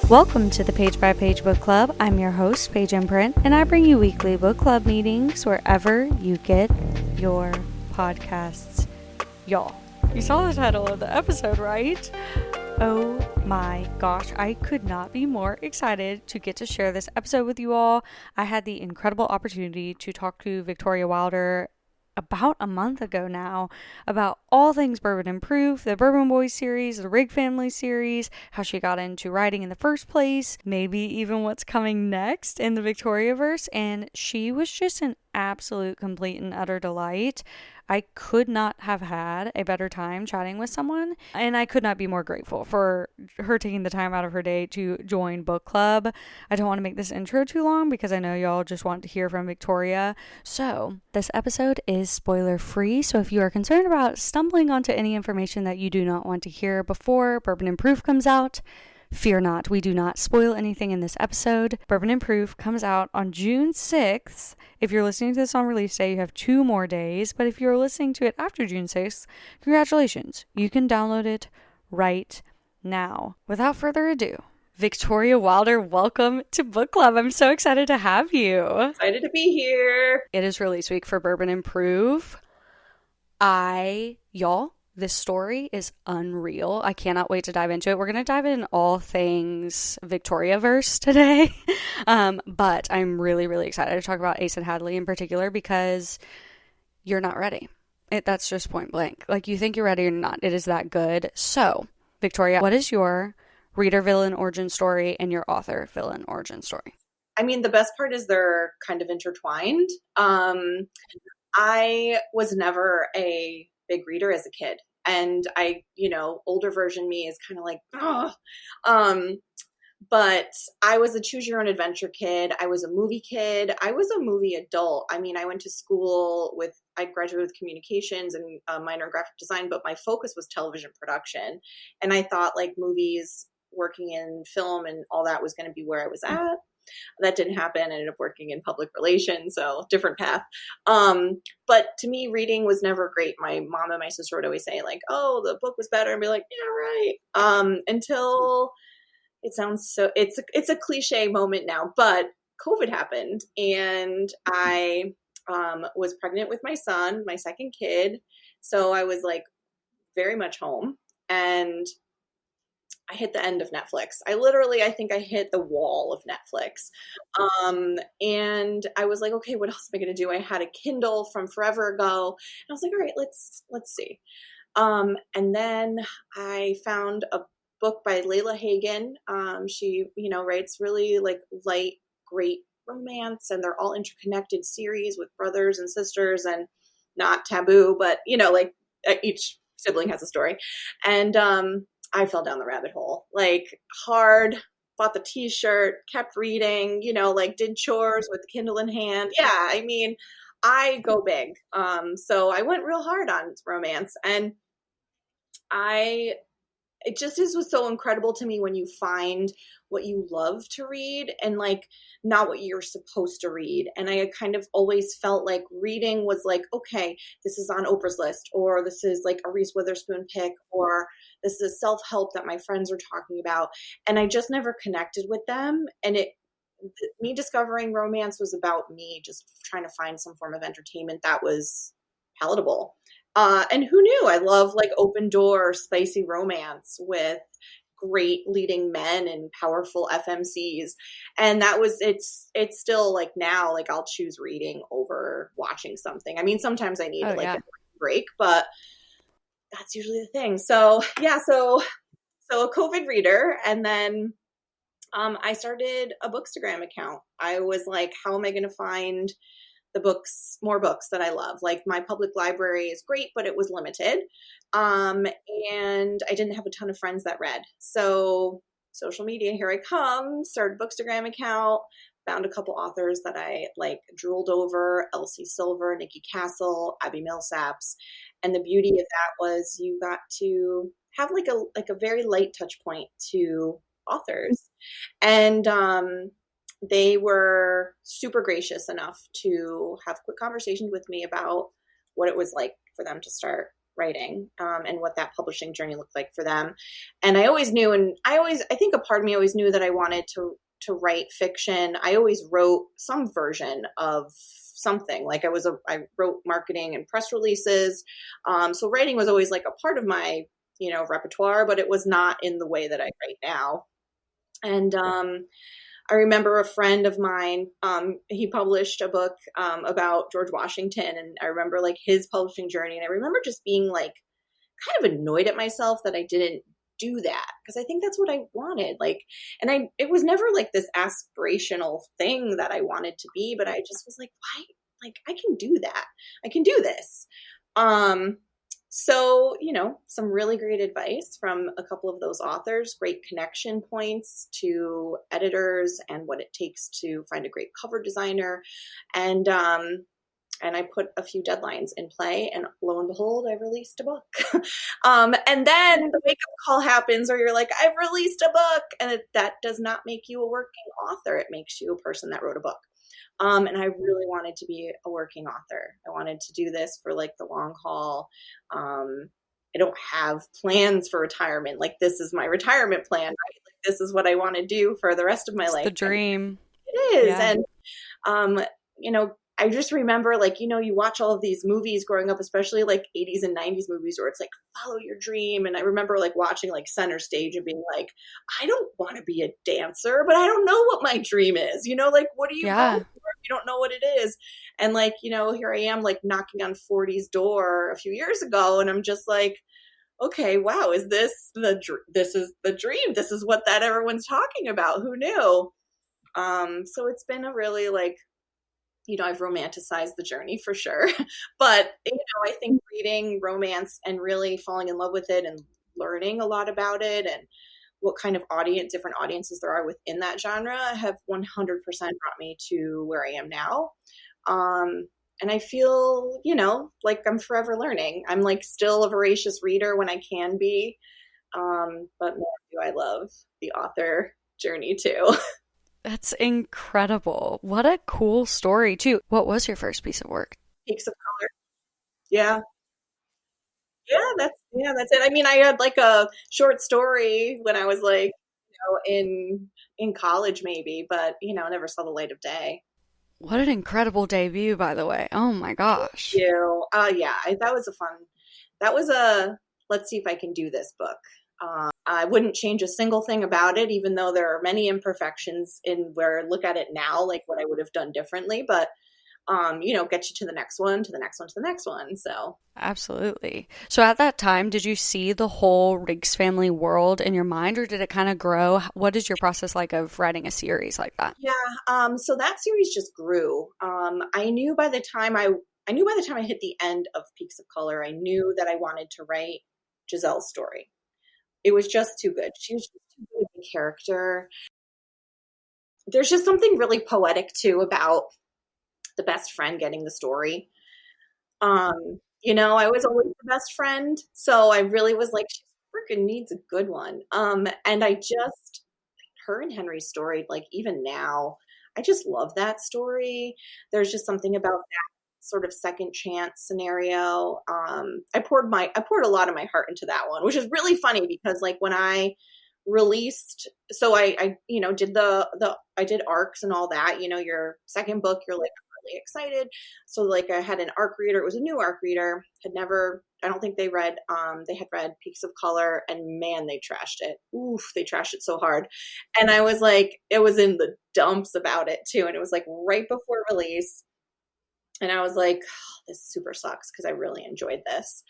Welcome to the Page by Page Book Club. I'm your host, Paige Imprint, and I bring you weekly book club meetings wherever you get your podcasts. Y'all, you saw the title of the episode, right? Oh my gosh, I could not be more excited to get to share this episode with you all. I had the incredible opportunity to talk to Victoria Wilder about a month ago now about all things Bourbon and Proof, the Bourbon Boys series, the Rig Family series, how she got into writing in the first place, maybe even what's coming next in the Victoriaverse, and she was just an absolute complete and utter delight. I could not have had a better time chatting with someone, and I could not be more grateful for her taking the time out of her day to join book club. I don't want to make this intro too long because I know y'all just want to hear from Victoria. So this episode is spoiler free, so if you are concerned about stumbling onto any information that you do not want to hear before Bourbon and Proof comes out, fear not, we do not spoil anything in this episode. Bourbon and Proof comes out on June 6th. If you're listening to this on release day, you have 2 more days. But if you're listening to it after June 6th, congratulations. You can download it right now. Without further ado, Victoria Wilder, welcome to Book Club. I'm so excited to have you. Excited to be here. It is release week for Bourbon and Proof. This story is unreal. I cannot wait to dive into it. We're going to dive in all things Victoriaverse today. But I'm really, really excited to talk about Ace and Hadley in particular because you're not ready. That's just point blank. Like, you think you're ready or not. It is that good. So, Victoria, what is your reader villain origin story and your author villain origin story? I mean, the best part is they're kind of intertwined. I was never a big reader as a kid. And older version me is kind of like, but I was a choose your own adventure kid. I was a movie kid. I was a movie adult. I mean, I went to school I graduated with communications and a minor in graphic design, but my focus was television production. And I thought like movies, working in film and all that was going to be where I was at. That didn't happen. I ended up working in public relations, so different path. But to me, reading was never great. My mom and my sister would always say like, oh, the book was better. And be like, yeah, right. Until it sounds so, it's a cliche moment now, but COVID happened and I was pregnant with my son, my second kid. So I was like very much home and I hit the end of Netflix. I think I hit the wall of Netflix. And I was like, okay, what else am I going to do? I had a Kindle from forever ago. And I was like, all right, let's see. And then I found a book by Layla Hagen. She, writes really like light, great romance, and they're all interconnected series with brothers and sisters and not taboo, but, like each sibling has a story. And, I fell down the rabbit hole, like hard, bought the t-shirt, kept reading, did chores with the Kindle in hand. Yeah. I mean, I go big. So I went real hard on romance and was so incredible to me when you find what you love to read and like not what you're supposed to read. And I kind of always felt like reading was like, okay, this is on Oprah's list, or this is like a Reese Witherspoon pick, or this is self-help that my friends are talking about. And I just never connected with them. And me discovering romance was about me just trying to find some form of entertainment that was palatable. And who knew? I love like open door, spicy romance with great leading men and powerful FMCs. And it's still like now, like I'll choose reading over watching something. I mean, sometimes I need a break, but that's usually the thing. So yeah, so a COVID reader. And then I started a Bookstagram account. I was like, how am I going to find more books that I love? Like my public library is great, but it was limited. And I didn't have a ton of friends that read. So social media, here I come, started a Bookstagram account, found a couple authors that I like drooled over, Elsie Silver, Nikki Castle, Abby Millsaps. And the beauty of that was you got to have like a very light touch point to authors. And, they were super gracious enough to have quick conversations with me about what it was like for them to start writing, and what that publishing journey looked like for them. And I always knew, and I think a part of me always knew that I wanted to write fiction. I always wrote some version of something. Like I wrote marketing and press releases. So writing was always like a part of my, repertoire, but it was not in the way that I write now. And I remember a friend of mine, he published a book about George Washington, and I remember like his publishing journey. And I remember just being like kind of annoyed at myself that I didn't do that, because I think that's what I wanted. Like, and it was never like this aspirational thing that I wanted to be, but I just was like, why? Like, I can do that. I can do this. So, some really great advice from a couple of those authors, great connection points to editors and what it takes to find a great cover designer. And I put a few deadlines in play, and lo and behold, I released a book. And then the wake-up call happens, or you're like, I've released a book. And that does not make you a working author. It makes you a person that wrote a book. And I really wanted to be a working author. I wanted to do this for like the long haul. I don't have plans for retirement. Like, this is my retirement plan, right? Like, this is what I want to do for the rest of my life. The dream. It is. Yeah. And, I just remember, like, you watch all of these movies growing up, especially like 80s and 90s movies where it's like, follow your dream. And I remember like watching like Center Stage and being like, I don't want to be a dancer, but I don't know what my dream is. Like, what do you go for if you don't know what it is? And like, here I am like knocking on 40's door a few years ago. And I'm just like, okay, wow, is this this is the dream? This is what that everyone's talking about. Who knew? So it's been a really like, I've romanticized the journey for sure, but, I think reading romance and really falling in love with it and learning a lot about it and what kind of different audiences there are within that genre have 100% brought me to where I am now. And I feel, like I'm forever learning. I'm like still a voracious reader when I can be. But man, do I love the author journey too. That's incredible. What a cool story, too. What was your first piece of work? Peaks of Color. Yeah. That's it. I mean, I had like a short story when I was like, in college maybe, but, never saw the light of day. What an incredible debut, by the way. Oh my gosh. Thank you. That was a, let's see if I can do this book. I wouldn't change a single thing about it, even though there are many imperfections in where I look at it now, like what I would have done differently, but, get you to the next one, to the next one, to the next one. So absolutely. So at that time, did you see the whole Riggs family world in your mind, or did it kind of grow? What is your process like of writing a series like that? Yeah. So that series just grew. I knew by the time I hit the end of Peaks of Color, I knew that I wanted to write Giselle's story. It was just too good. She was just too good of a character. There's just something really poetic too about the best friend getting the story. I was always the best friend, so I really was like, she freaking needs a good one. And her and Henry's story, like even now, I just love that story. There's just something about that sort of second chance scenario. I poured a lot of my heart into that one, which is really funny because like when I released, so I did I did arcs and all that, your second book, you're like really excited. So like I had an arc reader. It was a new arc reader, I don't think they had read Peaks of Color, and man, they trashed it. Oof, they trashed it so hard. And I was like, it was in the dumps about it too. And it was like right before release. And I was like, oh, this super sucks because I really enjoyed this.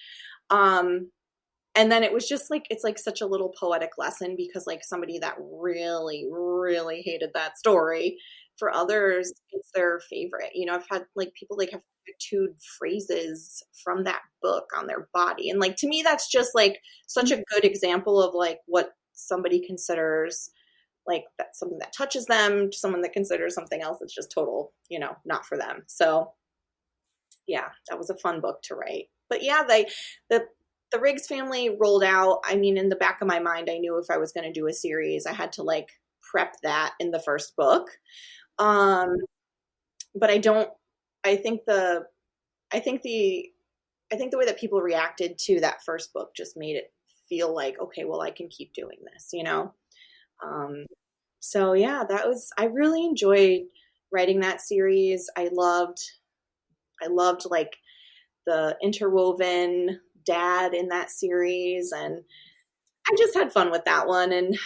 And then it was just like, it's like such a little poetic lesson because like somebody that really, really hated that story, for others, it's their favorite. I've had like people like have tattooed phrases from that book on their body. And like, to me, that's just like such a good example of like what somebody considers like that's something that touches them, someone that considers something else that's just total, not for them. So yeah, that was a fun book to write. But yeah, the Riggs family rolled out. I mean, in the back of my mind, I knew if I was going to do a series, I had to like prep that in the first book. But I think the I think the way that people reacted to that first book just made it feel like, okay, well, I can keep doing this, you know? Um, so yeah, I really enjoyed writing that series. I loved like the interwoven dad in that series, and I just had fun with that one. And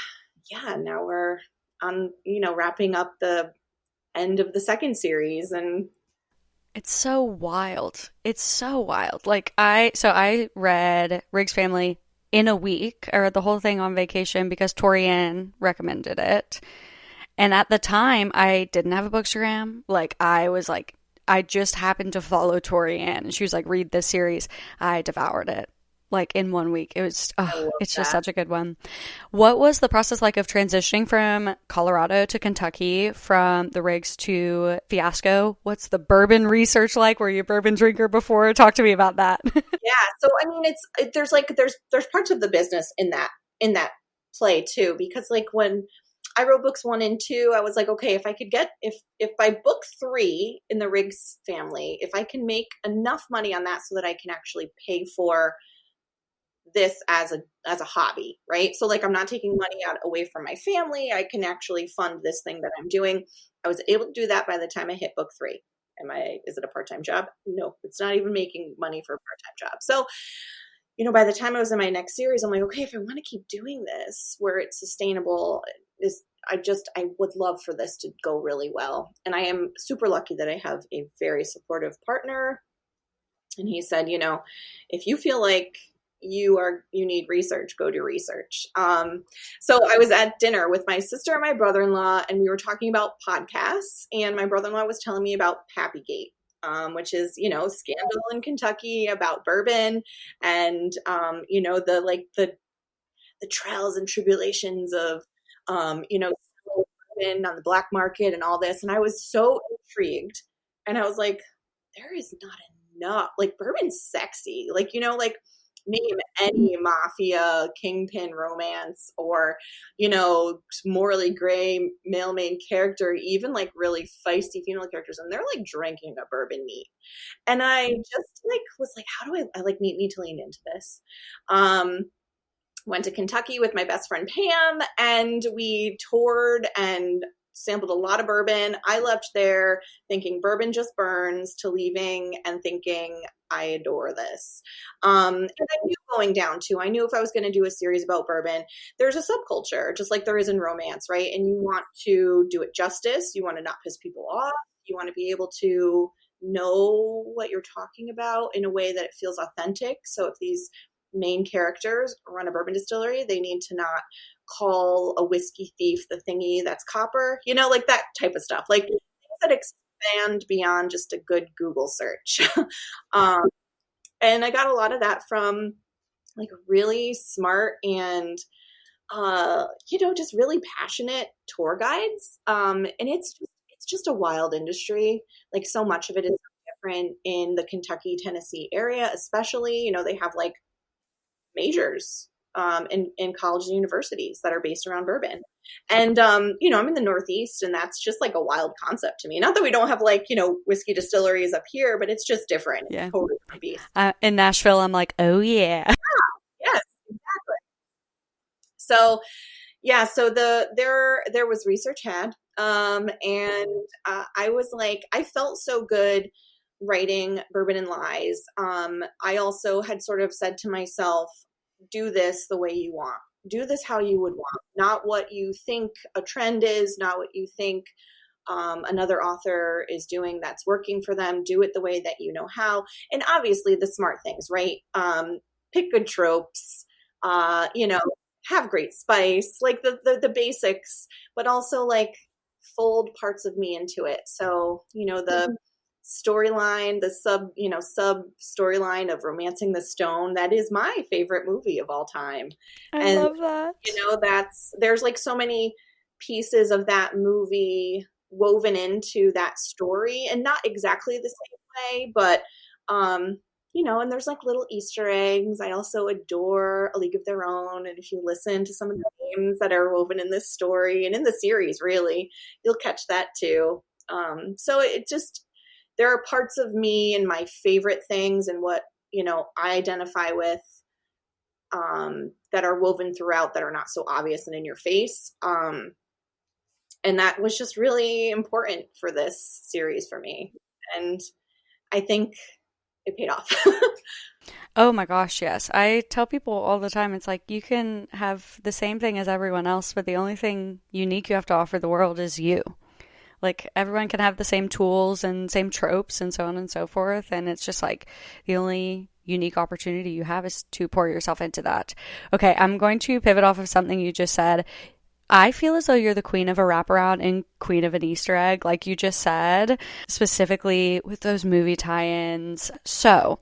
yeah, now we're on, wrapping up the end of the second series, and It's so wild. It's so wild. I read Riggs Family in a week. I read the whole thing on vacation because Torianne recommended it. And at the time, I didn't have a bookstagram. I just happened to follow Torianne, and she was like, read this series. I devoured it like in 1 week. It was, I love it's just that. such a good one. What was the process like of transitioning from Colorado to Kentucky, from the Rigs to Fiasco? What's the bourbon research like? Were you a bourbon drinker before? Talk to me about that. Yeah. So I mean, there's parts of the business in that play too, because like when I wrote books 1 and 2, I was like, okay, if by book 3 in the Riggs family, if I can make enough money on that so that I can actually pay for this as a hobby, right? So like I'm not taking money out away from my family. I can actually fund this thing that I'm doing. I was able to do that by the time I hit book 3. Is it a part-time job? No, it's not even making money for a part-time job. So, by the time I was in my next series, I'm like, okay, if I want to keep doing this where it's sustainable, I would love for this to go really well. And I am super lucky that I have a very supportive partner. And he said, if you feel like you need research, go do research. So I was at dinner with my sister and my brother-in-law, and we were talking about podcasts, and my brother-in-law was telling me about Pappygate, which is, scandal in Kentucky about bourbon, and, the trials and tribulations of, bourbon on the black market and all this. And I was so intrigued, and I was like, there is not enough, like bourbon's sexy, like, name any mafia kingpin romance, or morally gray male main character, even like really feisty female characters, and they're like drinking a bourbon neat. And I just like was like, how do I like need to lean into this. Went to Kentucky with my best friend Pam, and we toured and sampled a lot of bourbon. I left there thinking bourbon just burns, to leaving and thinking I adore this. And I knew going down too, I knew if I was going to do a series about bourbon, there's a subculture, just like there is in romance, right? And you want to do it justice. You want to not piss people off. You want to be able to know what you're talking about in a way that it feels authentic. So if these main characters run a bourbon distillery, they need to not call a whiskey thief the thingy that's copper, like that type of stuff, like things that expand beyond just a good Google search. And I got a lot of that from like really smart and just really passionate tour guides. And it's just a wild industry. Like so much of it is different in the Kentucky, Tennessee area, especially. They have like majors in colleges and universities that are based around bourbon. And, I'm in the Northeast, and that's just like a wild concept to me. Not that we don't have like, whiskey distilleries up here, but it's just different. Yeah. It's totally different beast. In Nashville, I'm like, oh yeah. Yes, exactly. So yeah, so there was research had, and I was like, I felt so good writing Bourbon and Lies. I also had sort of said to myself, do this the way you want. Do this how you would want, not what you think a trend is, not what you think another author is doing that's working for them. Do it the way that you know how. And obviously the smart things, right? Pick good tropes, have great spice, like the basics, but also like fold parts of me into it. So, the storyline, the sub storyline of Romancing the Stone, that is my favorite movie of all time. I love that. There's like so many pieces of that movie woven into that story, and not exactly the same way, but and there's like little Easter eggs. I also adore A League of Their Own, and if you listen to some of the names that are woven in this story and in the series, really, you'll catch that too. So it just, there are parts of me and my favorite things and what I identify with, that are woven throughout, that are not so obvious and in your face. And that was just really important for this series for me. And I think it paid off. Oh my gosh, yes. I tell people all the time, it's like you can have the same thing as everyone else, but the only thing unique you have to offer the world is you. Like everyone can have the same tools and same tropes and so on and so forth. And it's just like the only unique opportunity you have is to pour yourself into that. Okay, I'm going to pivot off of something you just said. I feel as though you're the queen of a wraparound and queen of an Easter egg, like you just said, specifically with those movie tie ins. So,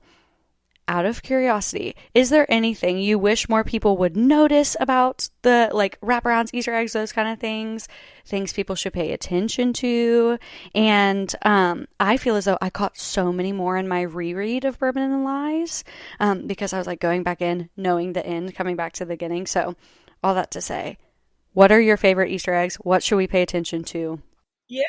out of curiosity, is there anything you wish more people would notice about the like wraparounds, Easter eggs, those kind of things people should pay attention to? And I feel as though I caught so many more in my reread of Bourbon and Lies because I was like going back in, knowing the end, coming back to the beginning. So, all that to say, what are your favorite Easter eggs? What should we pay attention to? Yeah,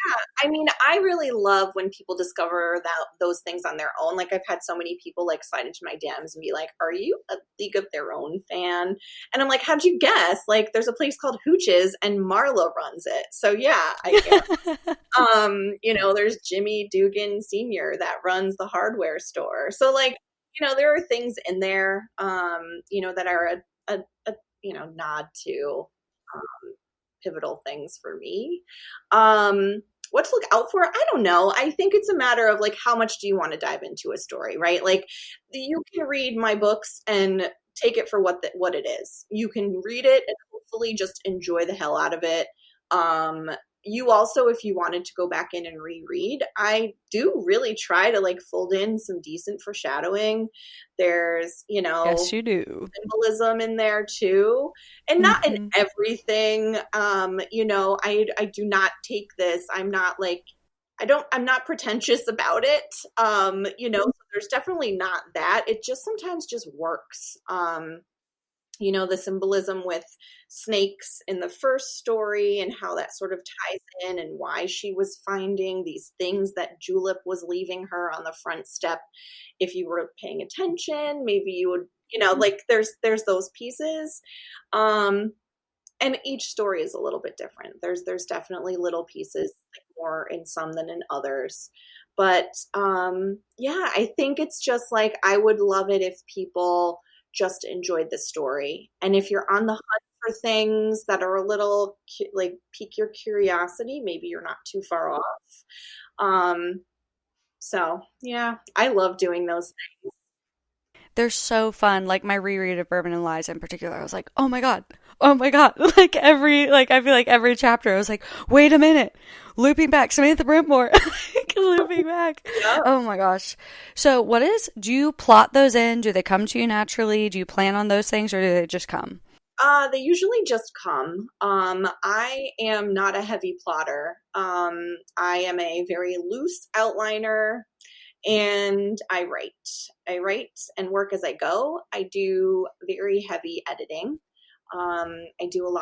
I mean, I really love when people discover that those things on their own. Like I've had so many people like slide into my DMs and be like, "Are you a League of Their Own fan?" And I'm like, "How'd you guess?" Like, there's a place called Hooches, and Marla runs it. So yeah, I guess. There's Jimmy Dugan Sr. that runs the hardware store. So like, there are things in there, that are a nod to. Um, Pivotal things for me. What to look out for? I don't know. I think it's a matter of like how much do you want to dive into a story, right? Like you can read my books and take it for what it is. You can read it and hopefully just enjoy the hell out of it. You also, if you wanted to go back in and reread, I do really try to like fold in some decent foreshadowing. There's, Yes, you do. symbolism in there too, and not in Mm-hmm. everything. I do not take this. I'm not like, I'm not pretentious about it. So there's definitely not that. It just sometimes just works. The symbolism with snakes in the first story and how that sort of ties in, and why she was finding these things that Julep was leaving her on the front step. If you were paying attention, maybe you would, like there's those pieces. And each story is a little bit different. There's definitely little pieces, like more in some than in others. But yeah, I think it's just like I would love it if people just enjoyed the story. And if you're on the hunt for things that are a little like pique your curiosity, maybe you're not too far off. So yeah, I love doing those things. They're so fun. Like my reread of Bourbon and Lies in particular, I was like, oh my God. Oh my God. I feel like every chapter, I was like, wait a minute. Looping back. Samantha Brentmore. Like, looping back. Yeah. Oh my gosh. So do you plot those in? Do they come to you naturally? Do you plan on those things or do they just come? They usually just come. I am not a heavy plotter. I am a very loose outliner, and I write. I write and work as I go. I do very heavy editing. I do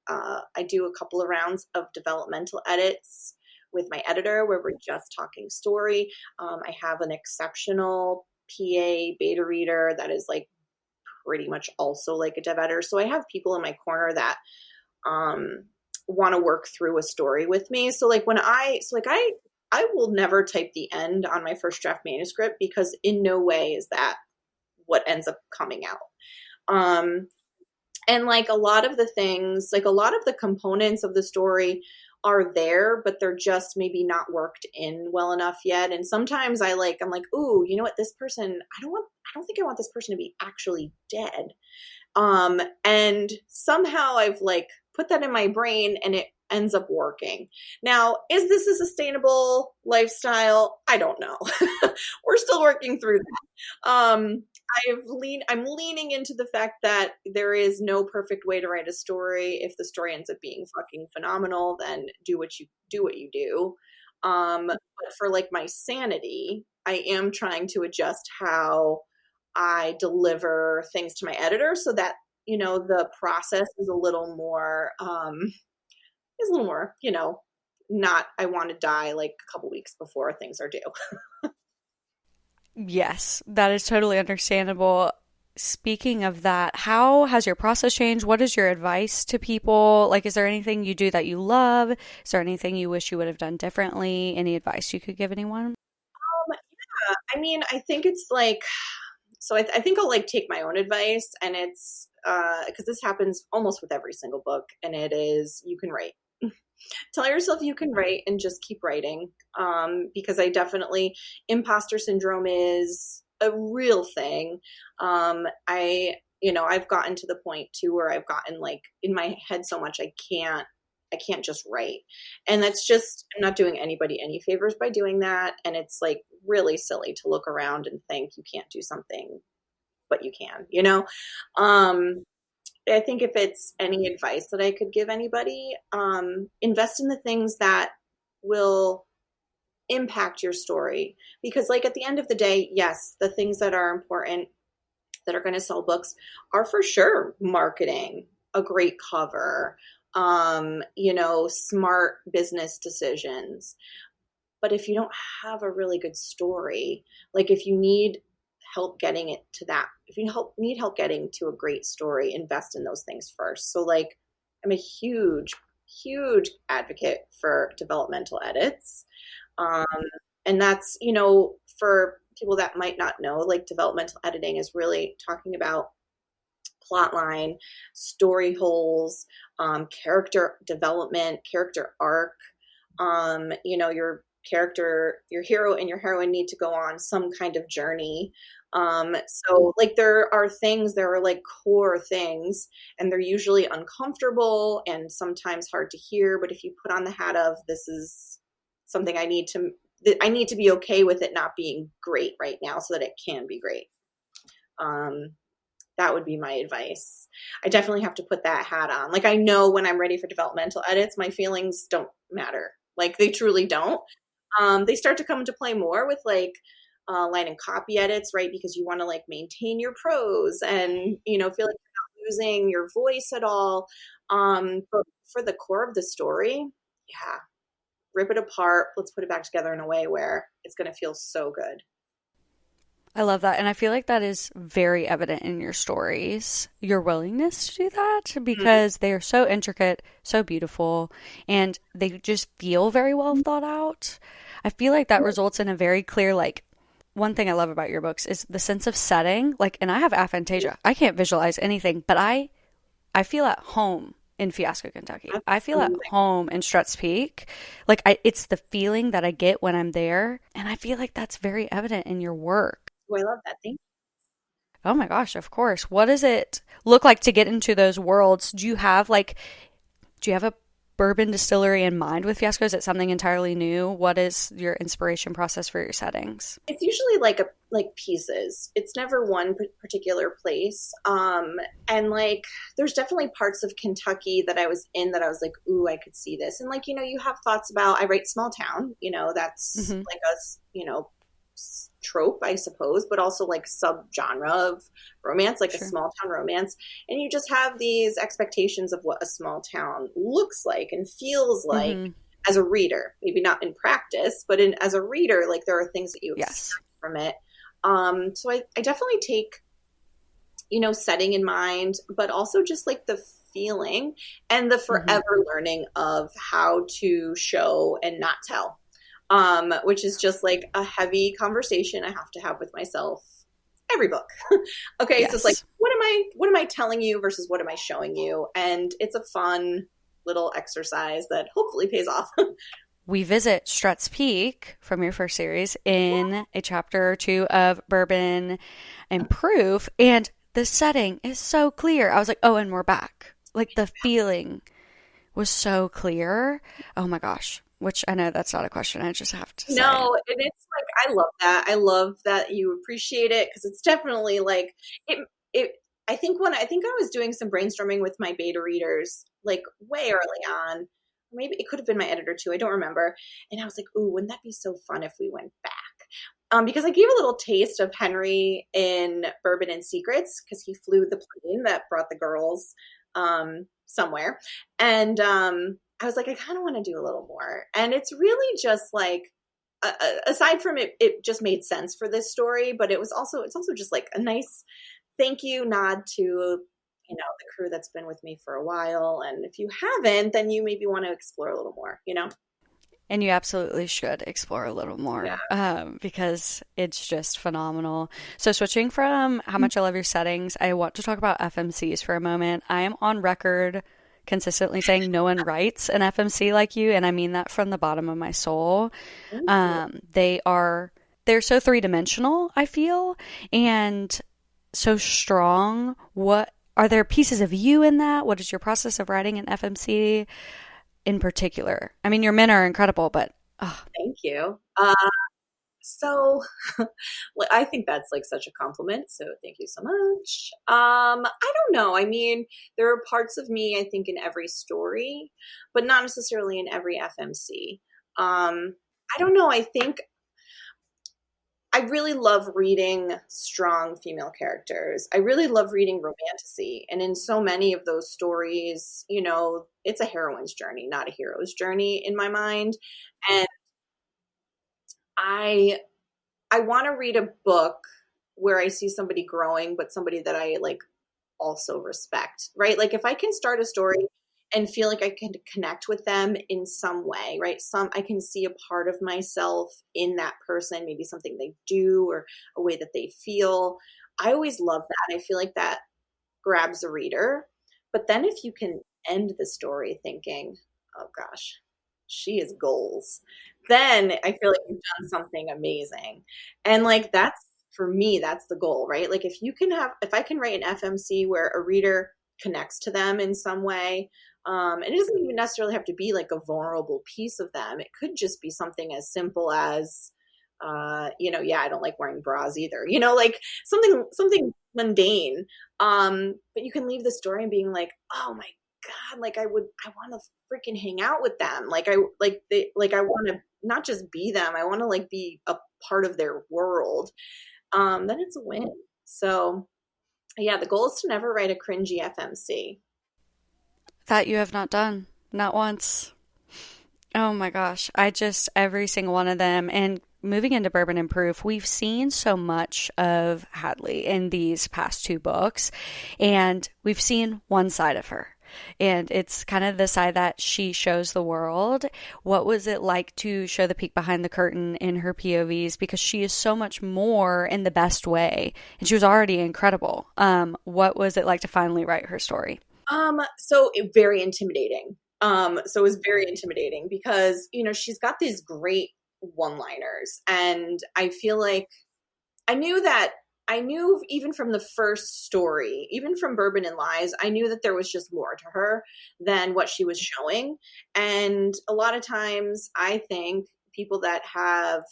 I do a couple of rounds of developmental edits with my editor where we're just talking story. I have an exceptional PA beta reader that is like pretty much also like a dev editor. So I have people in my corner that want to work through a story with me. So like I will never type the end on my first draft manuscript because in no way is that what ends up coming out. And like a lot of the things, like a lot of the components of the story are there, but they're just maybe not worked in well enough yet. And sometimes I'm like, ooh, you know what? This person, I don't think I want this person to be actually dead. And somehow I've like put that in my brain and it ends up working. Now, is this a sustainable lifestyle? I don't know. We're still working through that. I'm leaning into the fact that there is no perfect way to write a story. If the story ends up being fucking phenomenal, then do what you do. But for like my sanity, I am trying to adjust how I deliver things to my editor so that, the process is a little more, not I want to die like a couple weeks before things are due. Yes, that is totally understandable. Speaking of that, how has your process changed? What is your advice to people? Like, is there anything you do that you love? Is there anything you wish you would have done differently? Any advice you could give anyone? Yeah, I mean, I think it's like, so I think I'll like take my own advice, and it's because this happens almost with every single book, and it is you can write. Tell yourself you can write and just keep writing. Because I definitely, imposter syndrome is a real thing. I've gotten to the point too where I've gotten like in my head so much I can't just write. And that's just, I'm not doing anybody any favors by doing that. And it's like really silly to look around and think you can't do something, but you can. Um, I think if it's any advice that I could give anybody, invest in the things that will impact your story. Because, like, at the end of the day, yes, the things that are important that are going to sell books are for sure marketing, a great cover, smart business decisions. But if you don't have a really good story, like if you need help getting it to that, if you need help getting to a great story, invest in those things first. So like I'm a huge, huge advocate for developmental edits. Um, and that's, for people that might not know, like developmental editing is really talking about plot line, story holes, character development, character arc. Your character, your hero and your heroine need to go on some kind of journey. So like there are like core things, and they're usually uncomfortable and sometimes hard to hear. But if you put on the hat of this is something I need to be okay with it not being great right now so that it can be great. Um, that would be my advice. I definitely have to put that hat on. Like I know when I'm ready for developmental edits, my feelings don't matter. Like they truly don't. They start to come into play more with like line and copy edits, right? Because you want to like maintain your prose and feel like you're not losing your voice at all. But for the core of the story, yeah, rip it apart. Let's put it back together in a way where it's going to feel so good. I love that. And I feel like that is very evident in your stories, your willingness to do that, because they are so intricate, so beautiful, and they just feel very well thought out. I feel like that results in a very clear, like, one thing I love about your books is the sense of setting. Like, and I have aphantasia. I can't visualize anything, but I feel at home in Fiasco, Kentucky. I feel at Absolutely. home in Strutt's Peak. Like, it's the feeling that I get when I'm there. And I feel like that's very evident in your work. Oh, I love that. Thank Oh my gosh, of course. What does it look like to get into those worlds? Do you have a bourbon distillery in mind with Fiasco? Is it something entirely new? What is your inspiration process for your settings? It's usually like pieces. It's never one particular place. And like there's definitely parts of Kentucky that I was in that I was like, ooh, I could see this. And like you have thoughts about. I write small town. That's Hmm. like trope, I suppose, but also like subgenre of romance, like a Sure. small town romance. And you just have these expectations of what a small town looks like and feels like Hmm. as a reader, maybe not in practice, but as a reader, like there are things that you Yes. expect from it. So I definitely take, setting in mind, but also just like the feeling and the Hmm. forever learning of how to show and not tell. Which is just like a heavy conversation I have to have with myself every book. Okay, so it's like, Yes. what am I telling you versus what am I showing you? And it's a fun little exercise that hopefully pays off. We visit Strutt's Peak from your first series in a chapter or two of Bourbon and Proof, and the setting is so clear. I was like, oh, and we're back. Like the feeling was so clear. Oh my gosh. Which I know that's not a question. I just have to say. No, and it's like I love that. I love that you appreciate it because it's definitely like it. It. I think I was doing some brainstorming with my beta readers like way early on. Maybe it could have been my editor too. I don't remember. And I was like, "Ooh, wouldn't that be so fun if we went back?" Because I gave a little taste of Henry in Bourbon and Secrets because he flew the plane that brought the girls somewhere, and I was like, I kind of want to do a little more. And it's really just like aside from it, it just made sense for this story, but it's also just like a nice thank you nod to, the crew that's been with me for a while. And if you haven't, then you maybe want to explore a little more. And you absolutely should explore a little Yeah. more because it's just phenomenal. So, switching from how much I love your settings, I want to talk about FMCs for a moment. I am on record consistently saying no one writes an FMC like you, and I mean that from the bottom of my soul. Thank you. They're so three-dimensional, I feel, and so strong. What are there pieces of you in that? What is your process of writing an FMC in particular? I mean, your men are incredible, but Thank you. So I think that's like such a compliment. So thank you so much. I don't know. I mean, there are parts of me, I think, in every story, but not necessarily in every FMC. I don't know. I think I really love reading strong female characters. I really love reading romantasy. And in so many of those stories, it's a heroine's journey, not a hero's journey in my mind. And I want to read a book where I see somebody growing, but somebody that I like also respect, right? Like if I can start a story and feel like I can connect with them in some way, right? I can see a part of myself in that person, maybe something they do or a way that they feel. I always love that. I feel like that grabs a reader. But then if you can end the story thinking, oh gosh, she is goals, then I feel like you've done something amazing. And like for me, that's the goal, right? Like if I can write an FMC where a reader connects to them in some way, and it doesn't even necessarily have to be like a vulnerable piece of them. It could just be something as simple as, I don't like wearing bras either, like something mundane. But you can leave the story and being like, oh my God, like I want to freaking hang out with them. I want to not just be them. I want to like be a part of their world. Then it's a win. So yeah, the goal is to never write a cringy FMC. that you have not done, not once. Oh my gosh. Every single one of them. And moving into Bourbon and Proof, we've seen so much of Hadley in these past two books, and we've seen one side of her. And it's kind of the side that she shows the world. What was it like to show the peek behind the curtain in her POVs? Because she is so much more in the best way, and she was already incredible. What was it like to finally write her story? Very intimidating. So it was very intimidating because, she's got these great one-liners, and I feel like I knew even from the first story, even from Bourbon and Lies, I knew that there was just more to her than what she was showing. And a lot of times I think people that have,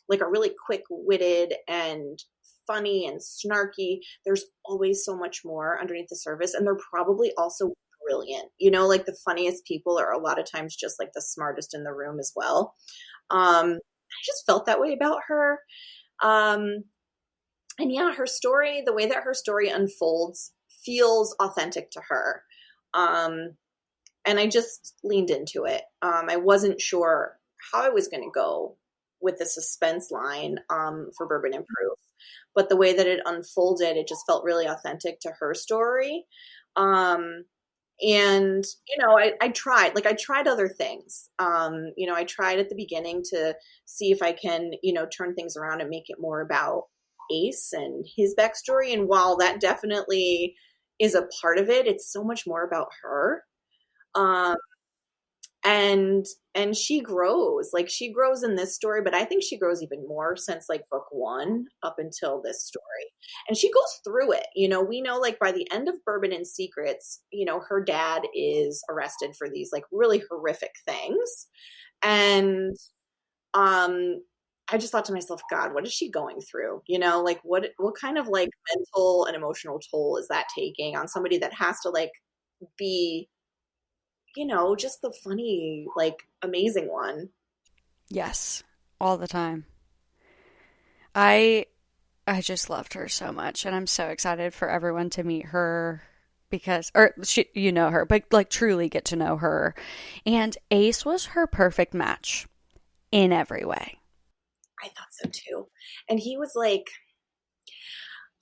like are really quick-witted and funny and snarky, there's always so much more underneath the surface. And they're probably also brilliant. Like the funniest people are a lot of times just like the smartest in the room as well. I just felt that way about her. And yeah, her story, the way that her story unfolds feels authentic to her. And I just leaned into it. I wasn't sure how I was going to go with the suspense line for Bourbon and Proof, but the way that it unfolded, it just felt really authentic to her story. And, I tried other things. I tried at the beginning to see if I can, turn things around and make it more about Ace and his backstory. And while that definitely is a part of it, it's so much more about her. And she grows in this story, but I think she grows even more since like book one up until this story. And she goes through it. We know like by the end of Bourbon and Secrets, her dad is arrested for these like really horrific things. And, I just thought to myself, God, what is she going through? Like what kind of like mental and emotional toll is that taking on somebody that has to like be, just the funny, like amazing one. Yes, all the time. I I just loved her so much, and I'm so excited for everyone to meet her because, or she, her, but like truly get to know her. And Ace was her perfect match. in every way. I thought so too. And he was like,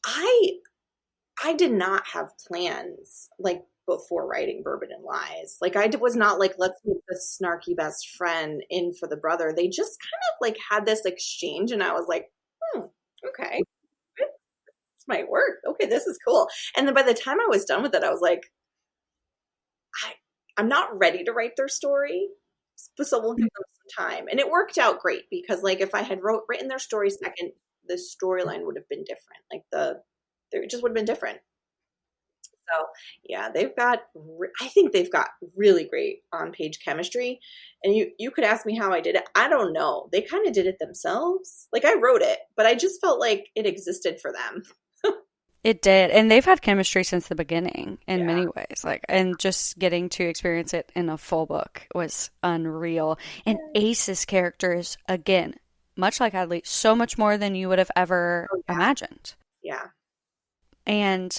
I did not have plans like before writing Bourbon and Lies. Like was not like, let's get the snarky best friend in for the brother. They just kind of like had this exchange, and I was like, okay, this might work. Okay, this is cool. And then by the time I was done with it, I was like, I'm not ready to write their story, so we'll give them some time. And it worked out great because like if I had written their story second, the storyline would have been different. Like it just would have been different. So yeah, I think they've got really great on-page chemistry. And you could ask me how I did it. I don't know. They kind of did it themselves. Like I wrote it, but I just felt like it existed for them. It did. And they've had chemistry since the beginning in many ways. Like, and just getting to experience it in a full book was unreal. And Ace's characters, again, much like Hadley, so much more than you would have ever imagined. Yeah. And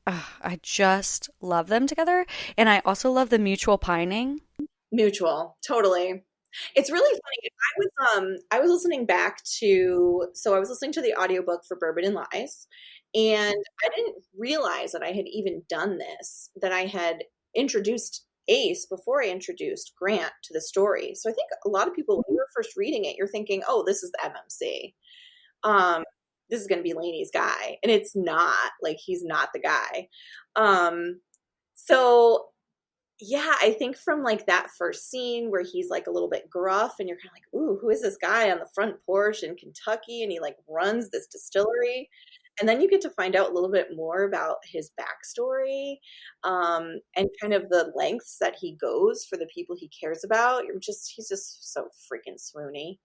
I just love them together. And I also love the mutual pining. Mutual. Totally. It's really funny. I was listening to the audiobook for Bourbon and Lies, and I didn't realize that I had even done this, that I had introduced Ace before I introduced Grant to the story. So I think a lot of people, when you're first reading it, you're thinking, oh, this is the MMC. This is going to be Lainey's guy. And it's not. Like, he's not the guy. So yeah, I think from like that first scene where he's like a little bit gruff and you're kind of like, ooh, who is this guy on the front porch in Kentucky? And he like runs this distillery. And then you get to find out a little bit more about his backstory, and kind of the lengths that he goes for the people he cares about. He's just so freaking swoony.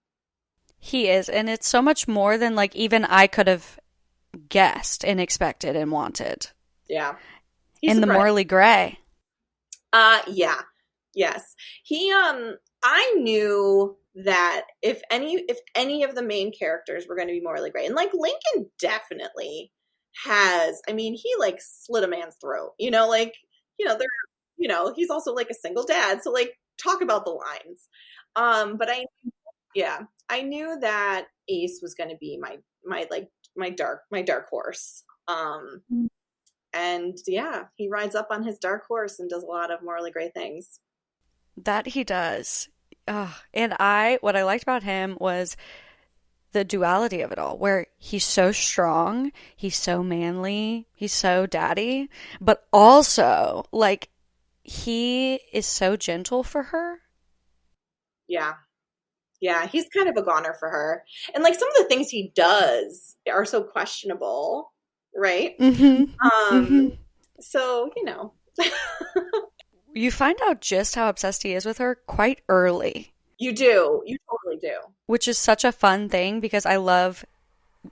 He is. And it's so much more than like even I could have guessed and expected and wanted. Yeah. And the morally gray. Yeah. Yes. I knew that if any of the main characters were going to be morally gray, and like Lincoln definitely has, I mean, he like slit a man's throat, like, he's also like a single dad. So like talk about the lines. But I knew that Ace was going to be my dark horse. And yeah, he rides up on his dark horse and does a lot of morally gray things. That he does. And what I liked about him was the duality of it all, where he's so strong, he's so manly, he's so daddy, but also like he is so gentle for her. Yeah. Yeah, he's kind of a goner for her. And like some of the things he does are so questionable, right? So, You find out just how obsessed he is with her quite early. You do. You totally do. Which is such a fun thing because I love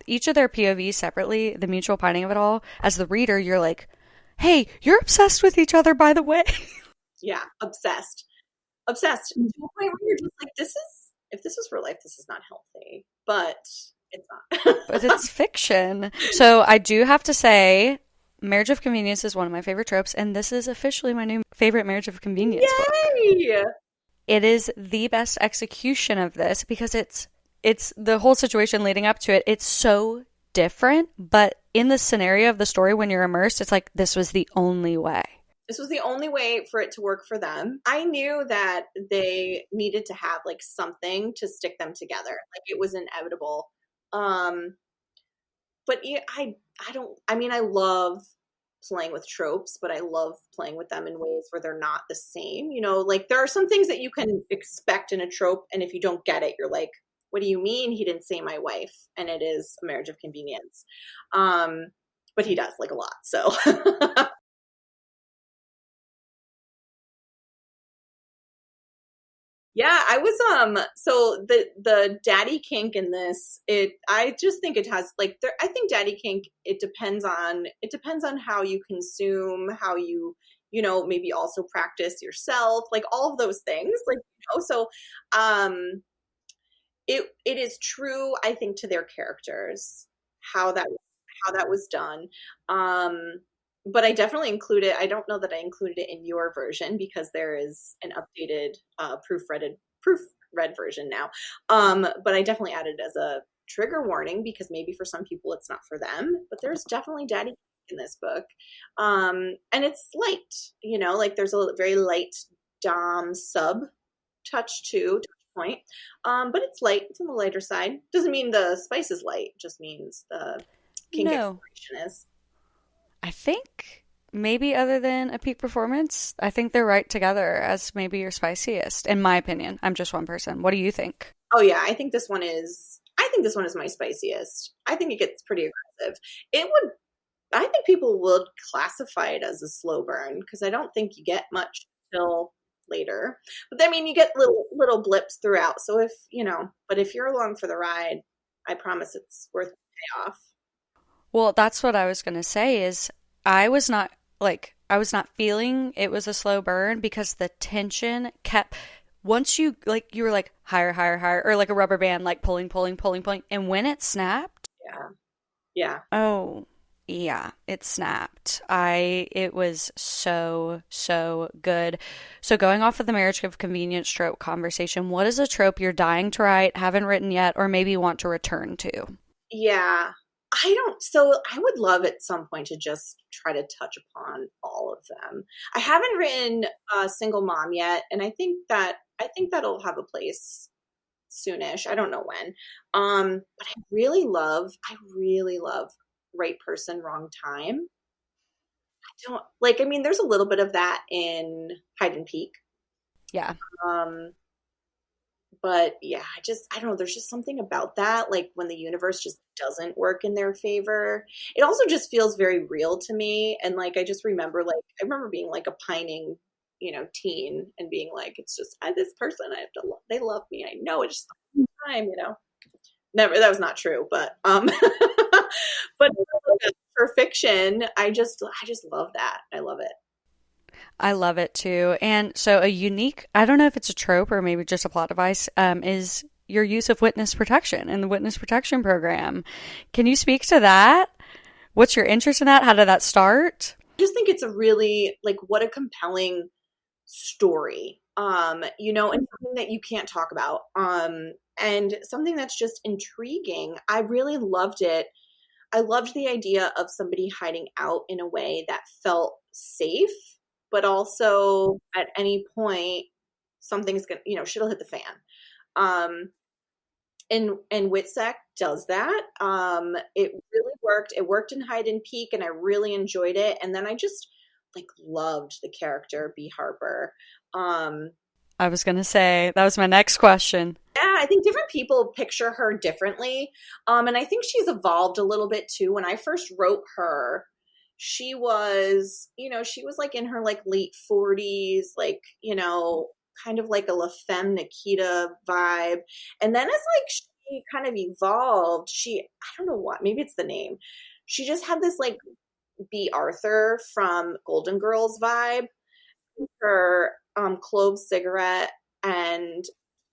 each of their POVs separately, the mutual pining of it all. As the reader, you're like, hey, you're obsessed with each other, by the way. Yeah, obsessed. Obsessed. To a point where you're just like, if this was real life, this is not healthy. But it's not. But it's fiction. So I do have to say, Marriage of Convenience is one of my favorite tropes, and this is officially my new favorite Marriage of Convenience book. It is the best execution of this because it's the whole situation leading up to it. It's so different, but in the scenario of the story, when you're immersed, it's like this was the only way. This was the only way for it to work for them. I knew that they needed to have like something to stick them together. Like it was inevitable. But I love playing with tropes, but I love playing with them in ways where they're not the same. Like there are some things that you can expect in a trope, and if you don't get it, you're like, what do you mean he didn't say my wife? And it is a Marriage of Convenience. But he does like a lot. So yeah, I was so the daddy kink in this, I just think it has like I think daddy kink, it depends on how you consume, how you maybe also practice yourself, like all of those things, like so it is true, I think, to their characters how that was done. But I definitely include it. I don't know that I included it in your version because there is an updated proof read version now. But I definitely added it as a trigger warning because maybe for some people it's not for them, but there's definitely daddy in this book. And it's light, like there's a very light dom sub touch point. But it's light. It's on the lighter side. Doesn't mean the spice is light. Just means the kink No. exploration is. I think maybe other than a peak performance, I think they're right together as maybe your spiciest, in my opinion. I'm just one person. What do you think? Oh yeah, I think this one is my spiciest. I think it gets pretty aggressive. I think people would classify it as a slow burn because I don't think you get much till later. But I mean, you get little blips throughout. So but if you're along for the ride, I promise it's worth the payoff. Well, that's what I was going to say is I was not feeling it was a slow burn because the tension kept once you were like higher, higher, higher, or like a rubber band, like pulling, pulling, pulling, pulling. And when it snapped, Yeah. Yeah. oh, yeah, it snapped. It was so, so good. So going off of the marriage of convenience trope conversation, what is a trope you're dying to write, haven't written yet, or maybe want to return to? Yeah. So I would love at some point to just try to touch upon all of them. I haven't written Single Mom yet, and I think that'll have a place soonish. I don't know when. But I really love Right Person, Wrong Time. There's a little bit of that in Hide and Peak. Yeah. But yeah, I don't know. There's just something about that. Like when the universe just doesn't work in their favor. It also just feels very real to me. And like, I remember being like a pining, teen and being like, it's just this person, they love me. I know it's just time, never, that was not true, but, but for fiction, I just love that. I love it. I love it too. And so I don't know if it's a trope or maybe just a plot device, is your use of witness protection in the witness protection program. Can you speak to that? What's your interest in that? How did that start? I just think it's a really, what a compelling story, and something that you can't talk about, and something that's just intriguing. I really loved it. I loved the idea of somebody hiding out in a way that felt safe, but also at any point something's gonna, shit'll hit the fan. And Witsec does that. It really worked. It worked in Hide and Peak, and I really enjoyed it. And then I just loved the character B. Harper. I was gonna say that was my next question. Yeah, I think different people picture her differently. And I think she's evolved a little bit too. When I first wrote her, she was in her late 40s, kind of like a La Femme Nikita vibe. And then as she kind of evolved, I don't know what, maybe it's the name. She just had this B. Arthur from Golden Girls vibe. Her clove cigarette and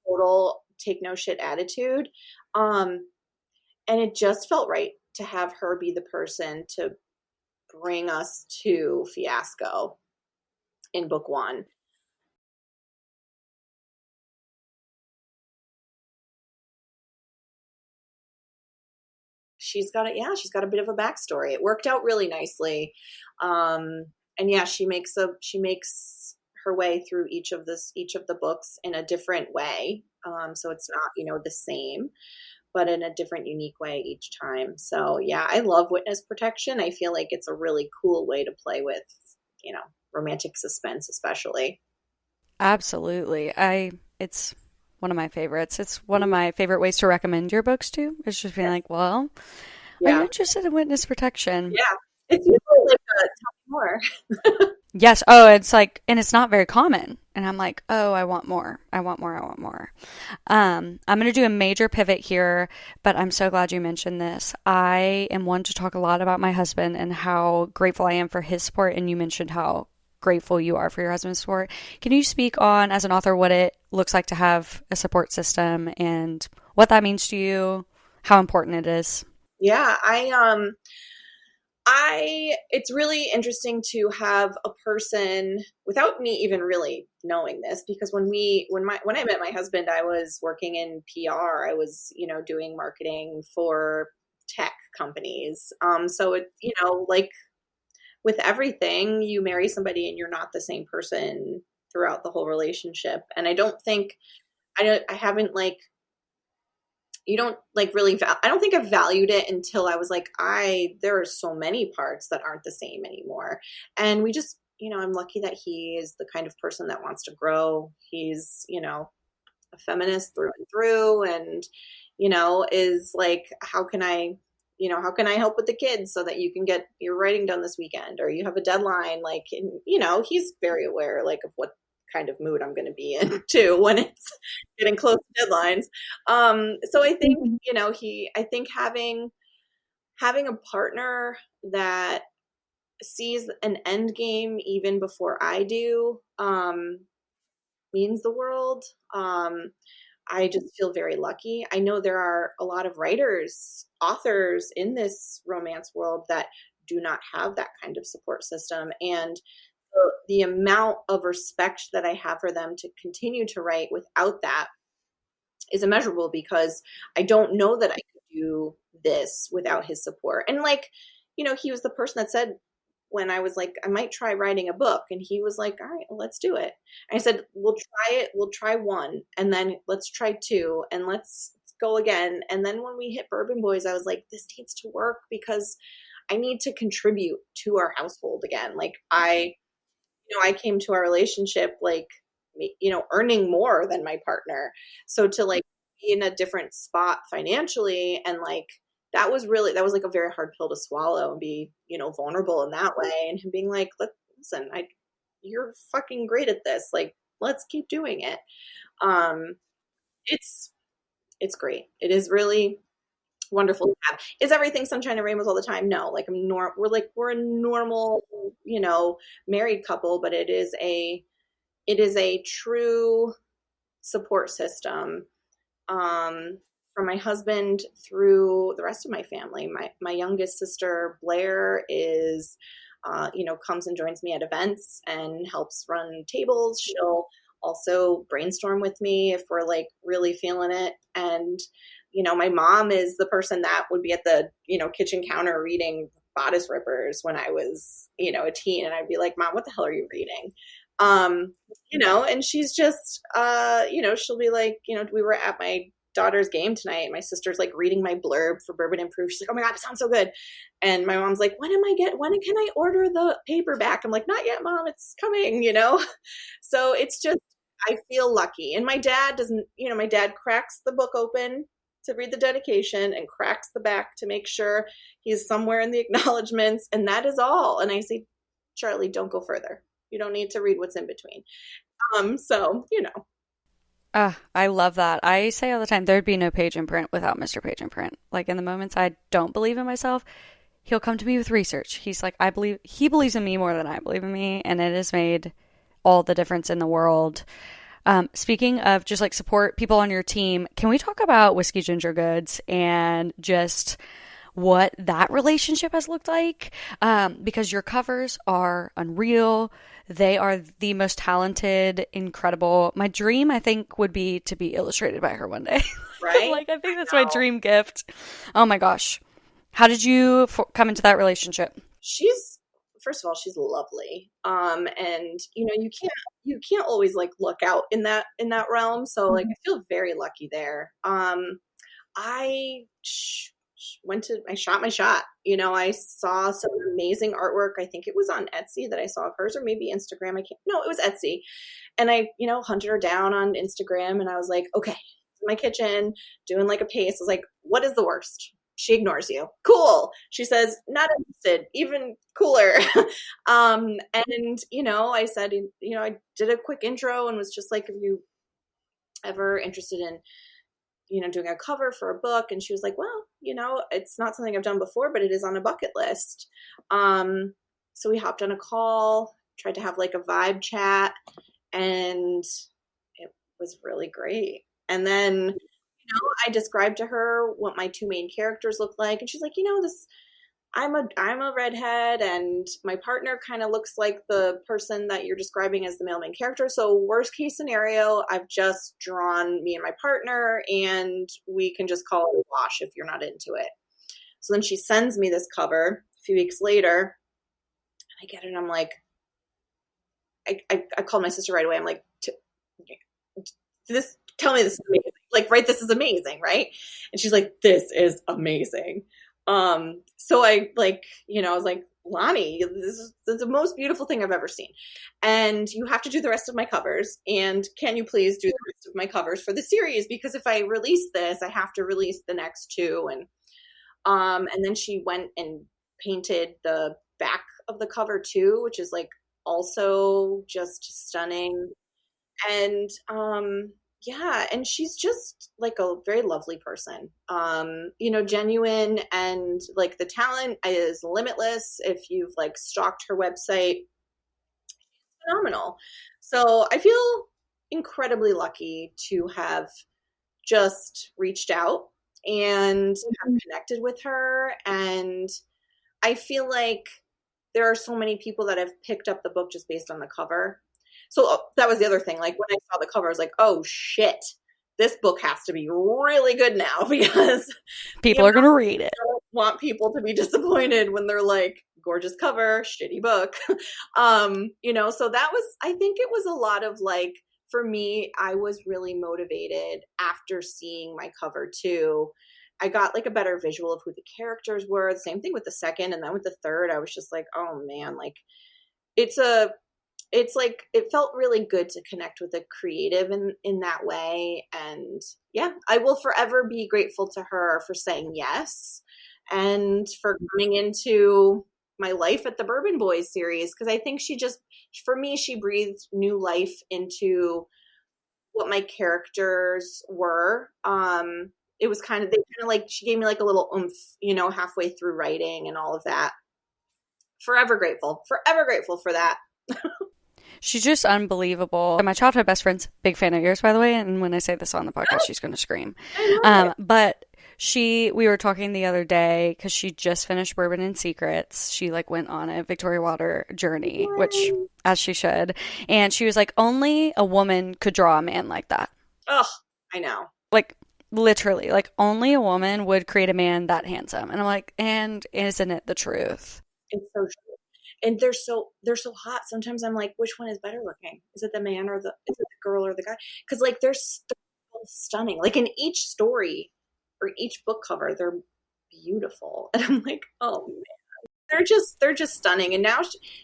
total take no shit attitude. And it just felt right to have her be the person to bring us to Fiasco in book one. She's got a bit of a backstory. It worked out really nicely. And yeah, she makes her way through each of the books in a different way. So it's not, the same, but in a different, unique way each time. So yeah, I love witness protection. I feel like it's a really cool way to play with, romantic suspense, especially. Absolutely. It's one of my favorites. It's one of my favorite ways to recommend your books to. It's just being like, well, I'm interested in witness protection. Yeah. It's usually tell me more. Yes. Oh, it's and it's not very common. And I'm like, oh, I want more. I want more. I want more. I'm going to do a major pivot here, but I'm so glad you mentioned this. I am one to talk a lot about my husband and how grateful I am for his support. And you mentioned how grateful you are for your husband's support. Can you speak on, as an author, what it looks like to have a support system and what that means to you, how important it is? Yeah, It's really interesting to have a person without me even really knowing this, because when I met my husband, I was working in PR. I was, doing marketing for tech companies. So it, like with everything, you marry somebody and you're not the same person throughout the whole relationship. And I haven't like, you don't like really I don't think I valued it until I was like, there are so many parts that aren't the same anymore. And we just, I'm lucky that he is the kind of person that wants to grow. He's, a feminist through and through, and, is like, how can I help with the kids so that you can get your writing done this weekend, or you have a deadline? Like, and, he's very aware, like, of what kind of mood I'm going to be in too when it's getting close to deadlines. So I think, I think having a partner that sees an end game even before I do, means the world. I just feel very lucky. I know there are a lot of writers, authors in this romance world that do not have that kind of support system. And the amount of respect that I have for them to continue to write without that is immeasurable, because I don't know that I could do this without his support. And like, he was the person that said, when I was like, I might try writing a book, and he was like, all right, well, let's do it. And I said, we'll try it. We'll try one, and then let's try two, and let's go again. And then when we hit Bourbon Boys, I was like, this needs to work, because I need to contribute to our household again. Like I came to our relationship, like, earning more than my partner. So to like be in a different spot financially, and like, that was like a very hard pill to swallow, and be, vulnerable in that way. And him being like, listen, you're fucking great at this. Like, let's keep doing it. It's great. It is really wonderful to have. Is everything sunshine and rainbows all the time? No. Like, we're a normal, married couple, but it is a true support system, from my husband through the rest of my family. My youngest sister, Blair, is, comes and joins me at events and helps run tables. She'll also brainstorm with me if we're like really feeling it. And, my mom is the person that would be at the, kitchen counter reading Bodice Rippers when I was, a teen. And I'd be like, Mom, what the hell are you reading? And she's just, she'll be like, we were at my daughter's game tonight, and my sister's like reading my blurb for Bourbon and Proof. She's like, oh my God, it sounds so good. And my mom's like, when can I order the paperback? I'm like, not yet, Mom, it's coming, So it's just, I feel lucky. And my dad doesn't, my dad cracks the book open to read the dedication and cracks the back to make sure he's somewhere in the acknowledgments. And that is all. And I say, Charlie, don't go further. You don't need to read what's in between. So, I love that. I say all the time, there'd be no Page Imprint without Mr. Page Imprint. Like, in the moments I don't believe in myself, he'll come to me with research. He's like, he believes in me more than I believe in me, and it has made all the difference in the world. Speaking of just like support people on your team, can we talk about Whiskey Ginger Goods and just what that relationship has looked like? Because your covers are unreal. They are the most talented, incredible. My dream, I think, would be to be illustrated by her one day. Right? Like, I think that's my dream gift. Oh my gosh. How did you come into that relationship? First of all, she's lovely. And you can't always like look out in that realm. So like, I feel very lucky there. I shot my shot. I saw some amazing artwork. I think it was on Etsy that I saw of hers, or maybe Instagram. It was Etsy. And I, hunted her down on Instagram, and I was like, okay, in my kitchen doing like a paste. I was like, what is the worst? She ignores you. Cool. She says, not interested. Even cooler. And, I said, I did a quick intro and was just like, are you ever interested in, doing a cover for a book? And she was like, well, it's not something I've done before, but it is on a bucket list. So we hopped on a call, tried to have like a vibe chat, and it was really great. And then, I described to her what my two main characters look like. And she's like, I'm a redhead, and my partner kind of looks like the person that you're describing as the male main character. So worst case scenario, I've just drawn me and my partner, and we can just call it a wash if you're not into it. So then she sends me this cover a few weeks later. I get it, and I'm like, I called my sister right away. I'm like, tell me this is amazing. Like, right, this is amazing, right? And she's like, this is amazing. So I I was like, Lonnie, this is the most beautiful thing I've ever seen. And you have to do the rest of my covers. And can you please do the rest of my covers for the series? Because if I release this, I have to release the next two. And then she went and painted the back of the cover too, which is like also just stunning. And yeah, and she's just like a very lovely person. Genuine, and like the talent is limitless. If you've like stalked her website, phenomenal. So I feel incredibly lucky to have just reached out and have connected with her. And I feel like there are so many people that have picked up the book just based on the cover. So that was the other thing. Like when I saw the cover, I was like, oh shit, this book has to be really good now, because people are going to read it. I don't want people to be disappointed when they're like, gorgeous cover, shitty book. So that was, I think it was a lot of like, for me, I was really motivated after seeing my cover too. I got like a better visual of who the characters were. The same thing with the second, and then with the third, I was just like, oh man, like it's like it felt really good to connect with a creative in that way. And yeah, I will forever be grateful to her for saying yes and for coming into my life at the Bourbon Boys series, because I think for me, she breathed new life into what my characters were. It was she gave me like a little oomph, halfway through writing and all of that. Forever grateful for that. She's just unbelievable. My childhood best friend's big fan of yours, by the way. And when I say this on the podcast, she's going to scream. But we were talking the other day because she just finished Bourbon and Secrets. She like went on a Victoria Water journey, which as she should. And she was like, only a woman could draw a man like that. Oh, I know. Like literally, like only a woman would create a man that handsome. And I'm like, and isn't it the truth? It's so true. And they're so hot. Sometimes I'm like, which one is better looking? Is it the man is it the girl or the guy? Because like they're both stunning. Like in each story or each book cover, they're beautiful. And I'm like, oh man, they're just stunning. And now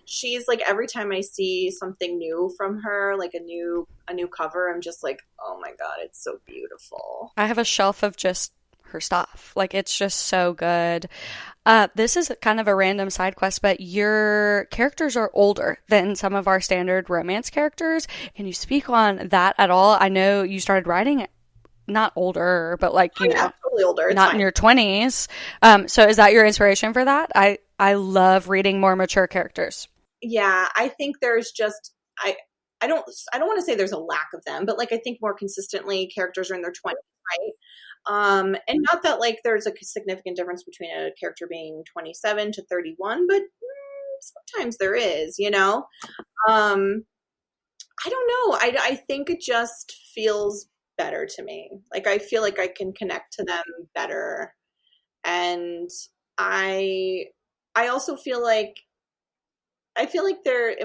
she's like, every time I see something new from her, like a new cover, I'm just like, oh my god, it's so beautiful. I have a shelf of just her stuff. Like it's just so good. This is kind of a random side quest, but your characters are older than some of our standard romance characters. Can you speak on that at all? I know you started writing not older, but like you know, totally older. It's not fine. In your 20s. So is that your inspiration for that? I love reading more mature characters. Yeah, I think there's just I don't want to say there's a lack of them, but like I think more consistently characters are in their 20s, right? And not that like there's a significant difference between a character being 27 to 31, but sometimes there is, I don't know. I think it just feels better to me. Like I feel like I can connect to them better. And I also feel like am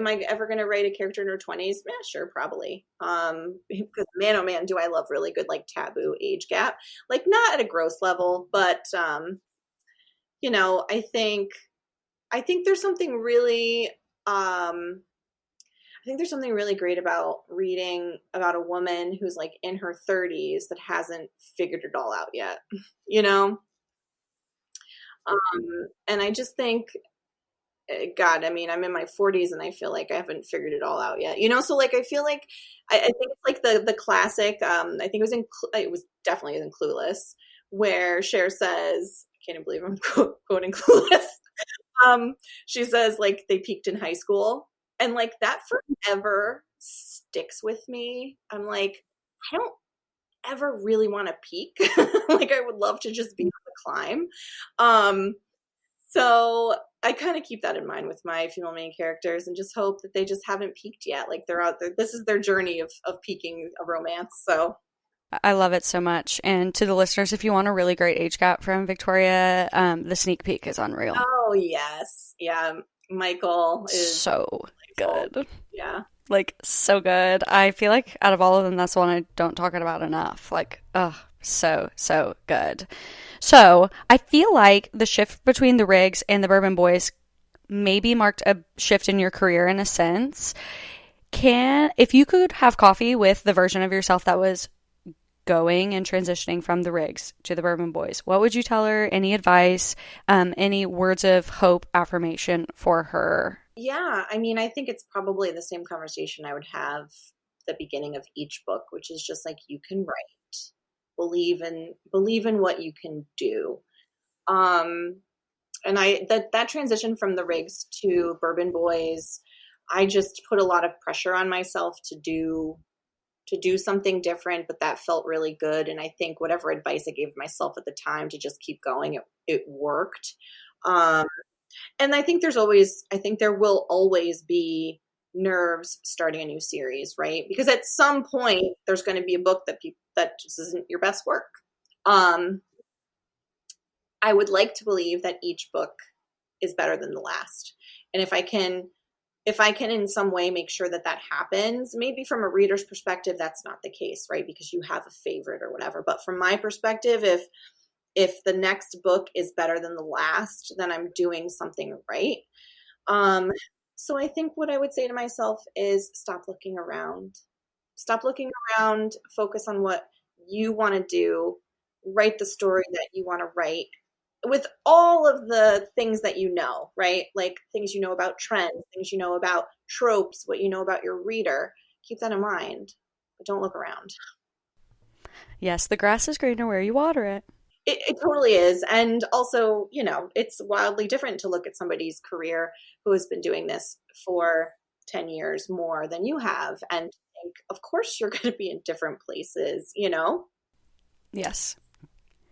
I ever going to write a character in her 20s? Yeah, sure, probably. Because man, oh man, do I love really good, like taboo age gap. Like not at a gross level, but, I think there's something really, great about reading about a woman who's like in her 30s that hasn't figured it all out yet, and I just think, God, I mean, I'm in my 40s and I feel like I haven't figured it all out yet, So like, I feel like I think it's like the classic. I think it was definitely in Clueless, where Cher says, I can't believe I'm quoting Clueless. She says like they peaked in high school, and like that forever sticks with me. I'm like, I don't ever really want to peak. Like I would love to just be on the climb. So I kind of keep that in mind with my female main characters and just hope that they just haven't peaked yet. Like they're out there. This is their journey of peaking a romance. So I love it so much. And to the listeners, if you want a really great age gap from Victoria, the sneak peek is unreal. oh yes, yeah. Michael is So delightful. good. Yeah. Like, so good. I feel like out of all of them, that's the one I don't talk about enough. Like, oh, so, so good. So, I feel like the shift between the Rigs and the Bourbon Boys maybe marked a shift in your career in a sense. If you could have coffee with the version of yourself that was going and transitioning from the Rigs to the Bourbon Boys, what would you tell her? Any advice, any words of hope, affirmation for her? Yeah, I mean, I think it's probably the same conversation I would have at the beginning of each book, which is just like you can write, believe in what you can do. And that transition from the Rigs to Bourbon Boys, I just put a lot of pressure on myself to do something different, but that felt really good. And I think whatever advice I gave myself at the time to just keep going, it worked. And I think there will always be nerves starting a new series, right? Because at some point there's going to be a book that just isn't your best work. I would like to believe that each book is better than the last. And if I can in some way make sure that happens, maybe from a reader's perspective, that's not the case, right? Because you have a favorite or whatever. But from my perspective, if the next book is better than the last, then I'm doing something right. So I think what I would say to myself is stop looking around. Stop looking around, focus on what you want to do, write the story that you want to write with all of the things that you know, right? Like things you know about trends, things you know about tropes, what you know about your reader. Keep that in mind, but don't look around. Yes, the grass is greener where you water it. It totally is. And also, it's wildly different to look at somebody's career who has been doing this for 10 years more than you have and think, of course, you're going to be in different places, Yes.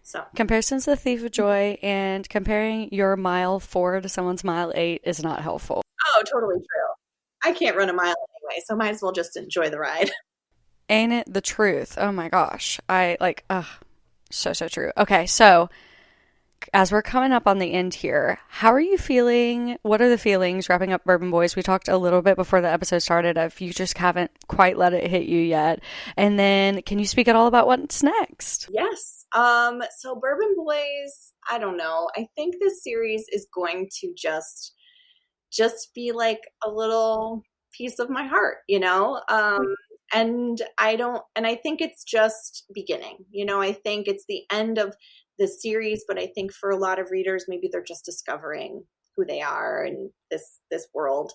So Comparison's the thief of joy, and comparing your mile 4 to someone's mile 8 is not helpful. Oh, totally true. I can't run a mile anyway, so might as well just enjoy the ride. Ain't it the truth? Oh my gosh. So true. Okay, so as we're coming up on the end here, how are you feeling? What are the feelings wrapping up Bourbon Boys? We talked a little bit before the episode started of you just haven't quite let it hit you yet. And then can you speak at all about what's next? Yes. So Bourbon Boys, I don't know. I think this series is going to just be like a little piece of my heart, and I think it's just beginning, I think it's the end of the series, but I think for a lot of readers, maybe they're just discovering who they are in this world.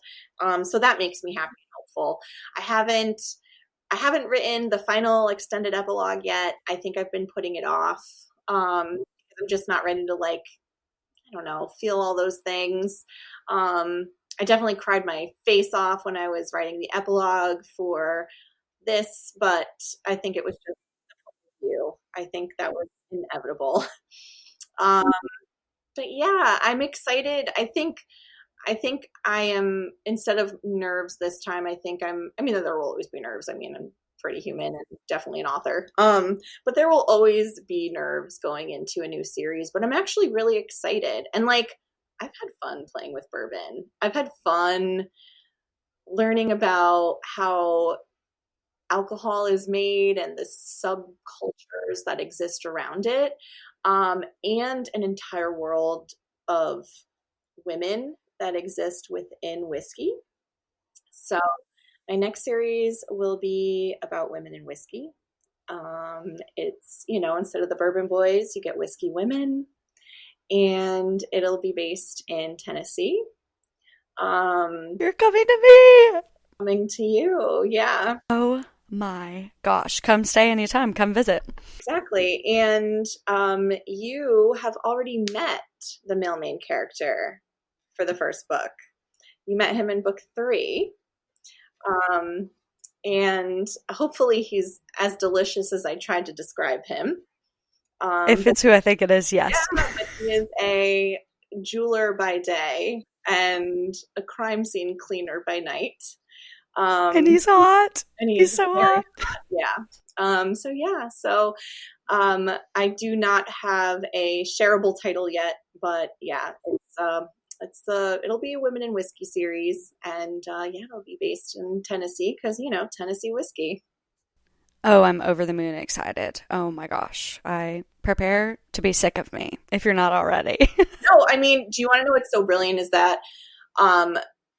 So that makes me happy and hopeful. I haven't written the final extended epilogue yet. I think I've been putting it off. I'm just not ready to I don't know, feel all those things. I definitely cried my face off when I was writing the epilogue for this, but I think it was just you. I think that was inevitable. But yeah, I'm excited. I think I am, instead of nerves this time, I mean, there will always be nerves. I mean, I'm pretty human and definitely an author. But there will always be nerves going into a new series, but I'm actually really excited. And I've had fun playing with bourbon. I've had fun learning about how alcohol is made and the subcultures that exist around it, and an entire world of women that exist within whiskey. So my next series will be about women in whiskey. It's, instead of the Bourbon Boys, you get whiskey women, and it'll be based in Tennessee. You're coming to me. Coming to you. Yeah. Oh my gosh. Come stay anytime. Come visit. Exactly. And you have already met the male main character for the first book. You met him in book 3. And hopefully he's as delicious as I tried to describe him. If it's who I think it is, yes. Yeah, but he is a jeweler by day and a crime scene cleaner by night. And he's hot. And he's so hot. Yeah. So I do not have a shareable title yet, but yeah, it'll be a Women in Whiskey series, and it'll be based in Tennessee because Tennessee whiskey. Oh, I'm over the moon excited. Oh my gosh. I prepare to be sick of me if you're not already. No, I mean, do you want to know what's so brilliant is that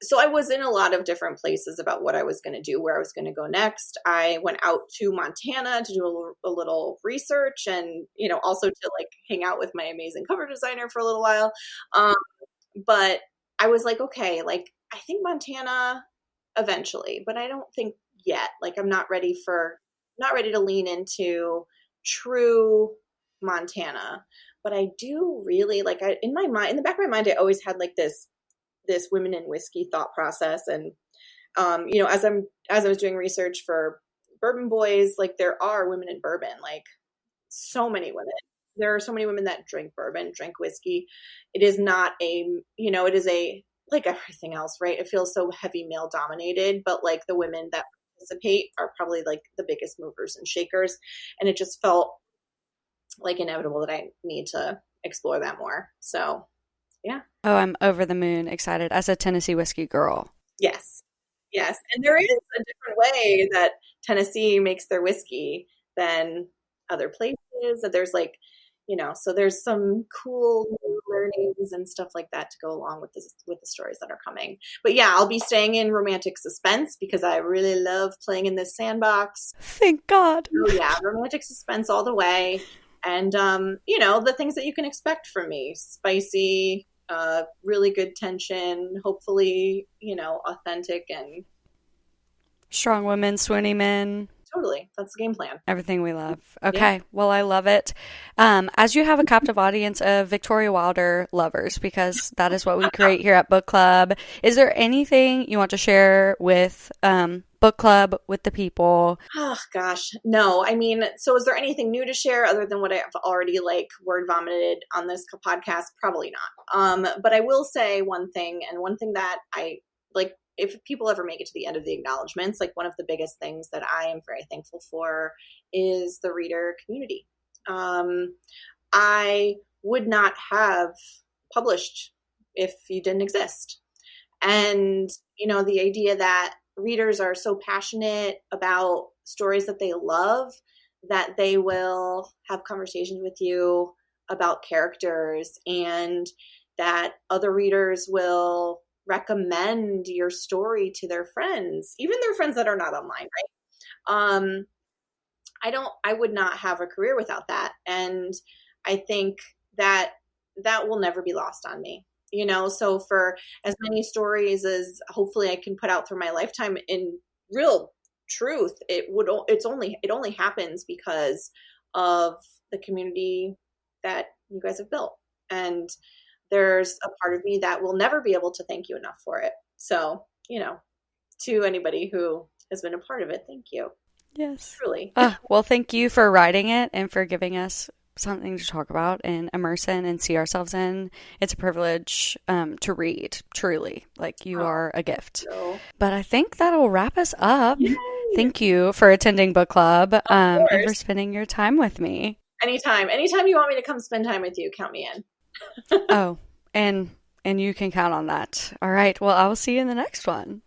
so I was in a lot of different places about what I was going to do, where I was going to go next. I went out to Montana to do a little research and, also to like hang out with my amazing cover designer for a little while. But I was like, okay, like I think Montana eventually, but I don't think yet. Like I'm not ready to lean into true Montana. But I do really like in the back of my mind, I always had like this women in whiskey thought process. And, as I was doing research for Bourbon Boys, like there are women in bourbon, like so many women. There are so many women that drink bourbon, drink whiskey. It is not it is like everything else, right? It feels so heavy male dominated, but like the women that participate are probably like the biggest movers and shakers. And it just felt like inevitable that I need to explore that more. So yeah. Oh, I'm over the moon excited as a Tennessee whiskey girl. Yes. And there is a different way that Tennessee makes their whiskey than other places. That there's like, so there's some cool learnings and stuff like that to go along with the stories that are coming. But yeah, I'll be staying in romantic suspense because I really love playing in this sandbox. Thank God. Oh yeah, romantic suspense all the way. And the things that you can expect from me: spicy, really good tension, hopefully, authentic and strong women, swooning men. Totally. That's the game plan. Everything we love. Okay. Yeah. Well, I love it. As you have a captive audience of Victoria Wilder lovers, because that is what we create here at Book Club, is there anything you want to share with Book Club, with the people? Oh, gosh. No. I mean, so is there anything new to share other than what I've already word vomited on this podcast? Probably not. But I will say one thing, and one thing that I like, if people ever make it to the end of the acknowledgments, like one of the biggest things that I am very thankful for is the reader community. I would not have published if you didn't exist. And, the idea that readers are so passionate about stories that they love that they will have conversations with you about characters, and that other readers will recommend your story to their friends, even their friends that are not online, right? I would not have a career without that. And I think that will never be lost on me, so for as many stories as hopefully I can put out through my lifetime, in real truth, it only happens because of the community that you guys have built. And there's a part of me that will never be able to thank you enough for it. So, to anybody who has been a part of it, thank you. Yes. Truly. Well, thank you for writing it and for giving us something to talk about and immerse in and see ourselves in. It's a privilege to read, truly. Like, you are a gift. No. But I think that'll wrap us up. Yay. Thank you for attending Book Club and for spending your time with me. Anytime you want me to come spend time with you, count me in. Oh, and you can count on that. All right. Well, I will see you in the next one.